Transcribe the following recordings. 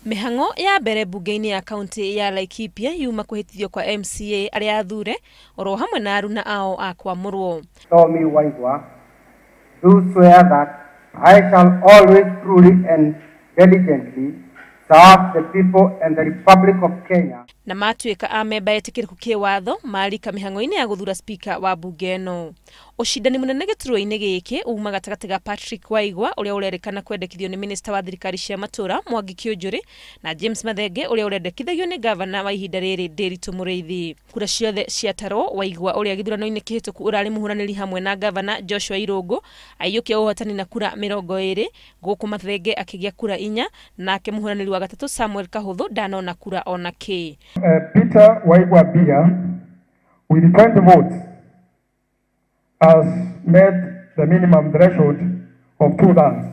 Mihango ya mbere bunge-ini ya kaunti ya Laikipia yuma kuhitithio kwa MCA aria athure oro hamwe na aruna ao akwamurwo. Tommy Waigwa, do swear that I shall always truly and diligently serve the people and the Republic of Kenya. Na matuika amemba etikiriku kiwatho marika mihango-ini ya guthura speaker wa bunge eno. Ushindani munene gituro-ini giki uma gatagati ga Patrick Waigwa uria urerikana kwendekithio ni minister wa thirikari cia matura Mwangi Kĩũnjũrĩ na James Mathenge uria urendekithagio ni governor wa ihinda riri Nderitu Mũrĩithi. Kura ciothe ciatarwo Waigwa uria githurano-ini kihituku urari muhuraniri hamwe na governor Joshua Irungu aiyukia uhotani na kura 20 guku Mathenge akigia kura 4 nake muhuraniri wa gatatu Samuel Kahuthu ndanona kura ona ki. Peter Waigwa Bia with 20 votes has met the minimum threshold of 2 thirds.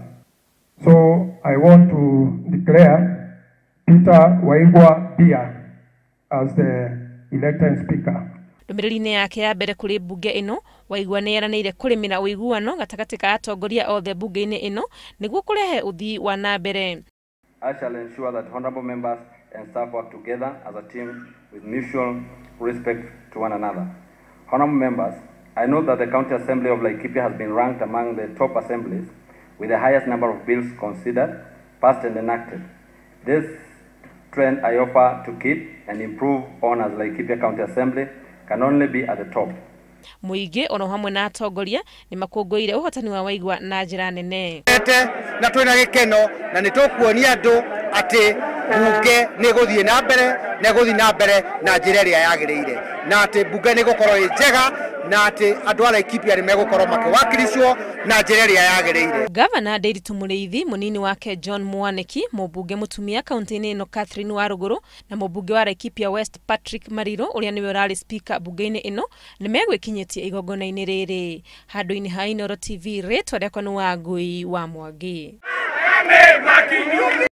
So I want to declare Peter Waigwa Bia as the elected speaker. Ndumiriri-ini yake ya mbere kuri bunge ino Waigwa ni yaranĩire kurimira uiguano gatagati ka atongoria othe bunge-ini ino niguo kurehe uthii wa na mbere. I shall ensure that honorable members and staff work together as a team with mutual respect to one another. Honorable members, I know that the County Assembly of Laikipia has been ranked among the top assemblies with the highest number of bills considered, passed and enacted. This trend I offer to keep and improve on as Laikipia County Assembly can only be at the top. Muingi ono hamwe na atongoria ni makũngũire uhotani wa Waigwa na njĩra nene. Na twina gikeno na nitukuonia andu ati bunge ni guthie na mbere na njĩra ĩrĩa yagĩrĩire na ati bunge ni gukorwo njega na ati andu a Laikipia ni megukorwo makiwakilishwo na njĩra ĩrĩa yagĩrĩire. Governor Nderitu Mũrĩithi, munini wake John Mwaniki, mubunge mutumia kaunti-ini ino Catherine Waruguru na mubunge wa Laikipia West Patrick Mariro uria niwe urari speaker bunge-ini ino ni megwikinyitie igongona-ini riri. Handu-ini ha Inooro TV, ritwa riakwa ni Wangui wa Mwangi.